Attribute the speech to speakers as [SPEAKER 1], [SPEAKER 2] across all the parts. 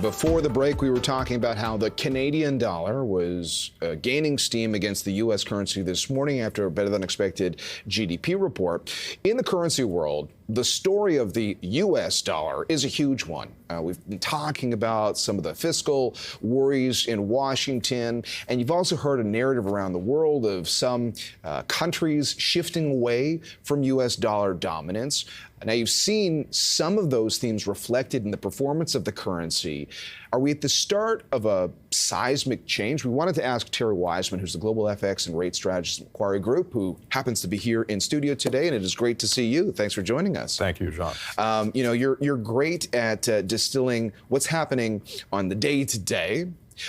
[SPEAKER 1] Before the break, we were talking about how the Canadian dollar was gaining steam against the U.S. currency this morning after a better than expected GDP report. In the currency world, the story of the U.S. dollar is a huge one. We've been talking about some of the fiscal worries in Washington, and you've also heard a narrative around the world of some countries shifting away from U.S. dollar dominance. Now, you've seen some of those themes reflected in the performance of the currency. Are we at the start of a seismic change? We wanted to ask Thierry Wizman, who's the global FX and rate strategist at Macquarie Group, who happens to be here in studio today, and it is great to see you. Thanks for joining us.
[SPEAKER 2] Thank you, John.
[SPEAKER 1] You're great at distilling what's happening on the day-to-day.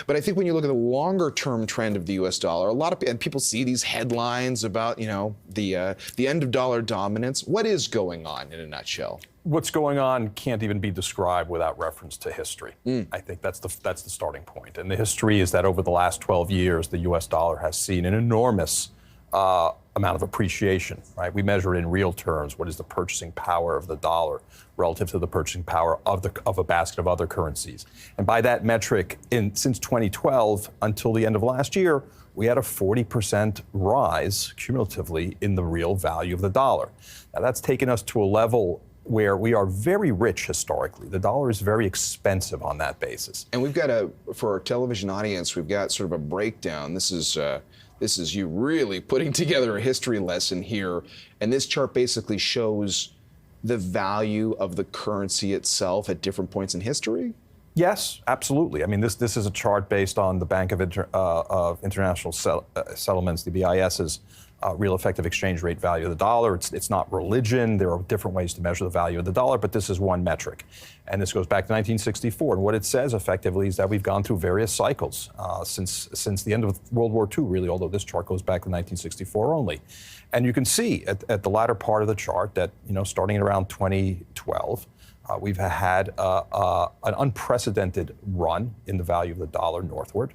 [SPEAKER 1] But I think when you look at the longer-term trend of the U.S. dollar, and people see these headlines about, the end of dollar dominance. What is going on in a nutshell?
[SPEAKER 2] What's going on can't even be described without reference to history. I think that's the starting point. And the history is that over the last 12 years, the U.S. dollar has seen an enormous amount of appreciation, right? We measure it in real terms. What is the purchasing power of the dollar relative to the purchasing power of a basket of other currencies? And by that metric, since 2012 until the end of last year, we had a 40% rise cumulatively in the real value of the dollar. Now, that's taken us to a level where we are very rich historically. The dollar is very expensive on that basis.
[SPEAKER 1] And we've got for our television audience, we've got sort of a breakdown. This is you really putting together a history lesson here. And this chart basically shows the value of the currency itself at different points in history?
[SPEAKER 2] Yes, absolutely. I mean, this is a chart based on the Bank of International Settlements, the BIS's real effective exchange rate value of the dollar. It's not religion. There are different ways to measure the value of the dollar, but this is one metric. And this goes back to 1964. And what it says effectively is that we've gone through various cycles since the end of World War II, really, although this chart goes back to 1964 only. And you can see at the latter part of the chart that, starting at around 2012, we've had an unprecedented run in the value of the dollar northward.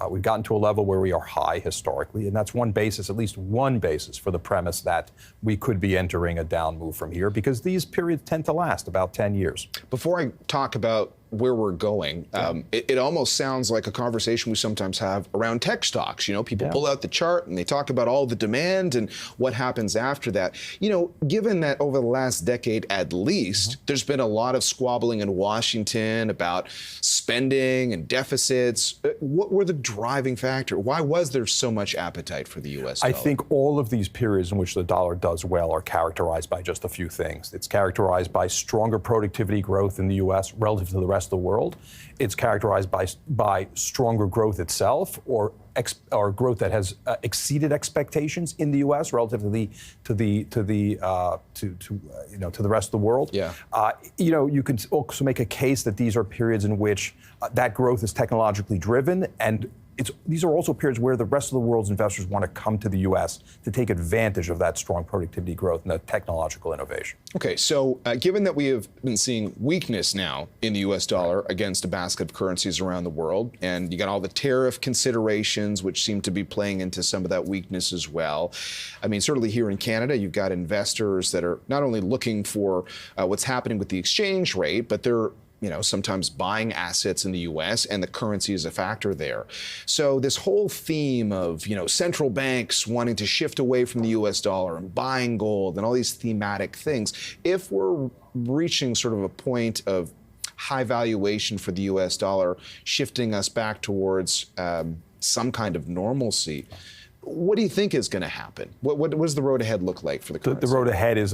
[SPEAKER 2] We've gotten to a level where we are high historically, and that's one basis, at least one basis, for the premise that we could be entering a down move from here, because these periods tend to last about 10 years.
[SPEAKER 1] Before I talk about where we're going, it almost sounds like a conversation we sometimes have around tech stocks. People pull out the chart and they talk about all the demand and what happens after that. Given that over the last decade at least, there's been a lot of squabbling in Washington about spending and deficits. What were the driving factor? Why was there so much appetite for the U.S. dollar?
[SPEAKER 2] I think all of these periods in which the dollar does well are characterized by just a few things. It's characterized by stronger productivity growth in the U.S. relative to the rest of the world. It's characterized by stronger growth itself, or growth that has exceeded expectations in the U.S. relative to the rest of the world.
[SPEAKER 1] Yeah.
[SPEAKER 2] You can also make a case that these are periods in which that growth is technologically driven, and these are also periods where the rest of the world's investors want to come to the U.S. to take advantage of that strong productivity growth and that technological innovation.
[SPEAKER 1] Okay, so given that we have been seeing weakness now in the U.S. dollar against a basket of currencies around the world, and you got all the tariff considerations which seem to be playing into some of that weakness as well. I mean, certainly here in Canada, you've got investors that are not only looking for what's happening with the exchange rate, but they're sometimes buying assets in the U.S. and the currency is a factor there. So this whole theme of, central banks wanting to shift away from the U.S. dollar and buying gold and all these thematic things, if we're reaching sort of a point of high valuation for the U.S. dollar, shifting us back towards some kind of normalcy, what do you think is going to happen? What does the road ahead look like for the currency?
[SPEAKER 2] The road ahead is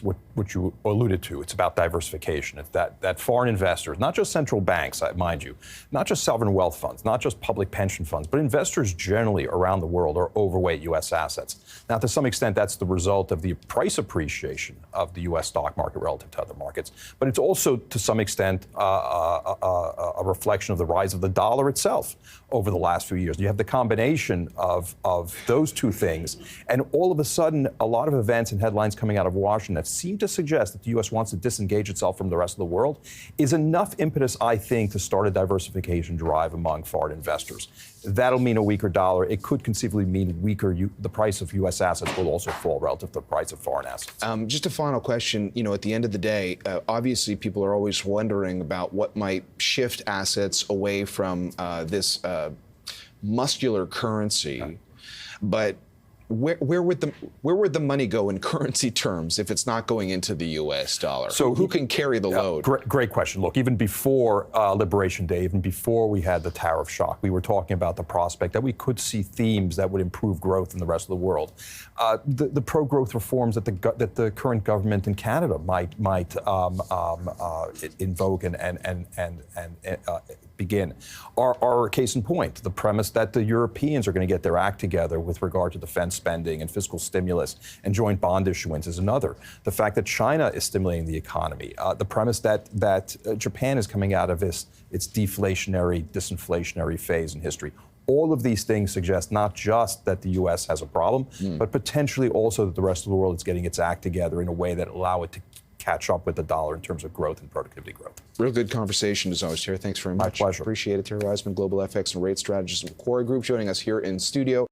[SPEAKER 2] what you alluded to. It's about diversification. It's that foreign investors, not just central banks, mind you, not just sovereign wealth funds, not just public pension funds, but investors generally around the world are overweight U.S. assets. Now, to some extent, that's the result of the price appreciation of the U.S. stock market relative to other markets. But it's also, to some extent, a reflection of the rise of the dollar itself over the last few years. You have the combination of those two things, and all of a sudden, a lot of events and headlines coming out of Washington that seem to suggest that the U.S. wants to disengage itself from the rest of the world is enough impetus, I think, to start a diversification drive among foreign investors. That'll mean a weaker dollar. It could conceivably mean the price of U.S. assets will also fall relative to the price of foreign assets.
[SPEAKER 1] Just a final question. At the end of the day, obviously people are always wondering about what might shift assets away from this muscular currency. But where would the money go in currency terms if it's not going into the U.S. dollar? So who can carry the load?
[SPEAKER 2] Great question. Look, even before Liberation Day, even before we had the tariff shock, we were talking about the prospect that we could see themes that would improve growth in the rest of the world. The pro-growth reforms that the current government in Canada might invoke and begin are a case in point. The premise that the Europeans are going to get their act together with regard to defense spending and fiscal stimulus and joint bond issuance is another. The fact that China is stimulating the economy. The premise that Japan is coming out of its deflationary, disinflationary phase in history. All of these things suggest not just that the U.S. has a problem, but potentially also that the rest of the world is getting its act together in a way that allow it to catch up with the dollar in terms of growth and productivity growth.
[SPEAKER 1] Real good conversation as always, Terry. Thanks very much.
[SPEAKER 2] My pleasure.
[SPEAKER 1] Appreciate it. Terry Wizman, Global FX and Rate Strategist at Macquarie Group, joining us here in studio.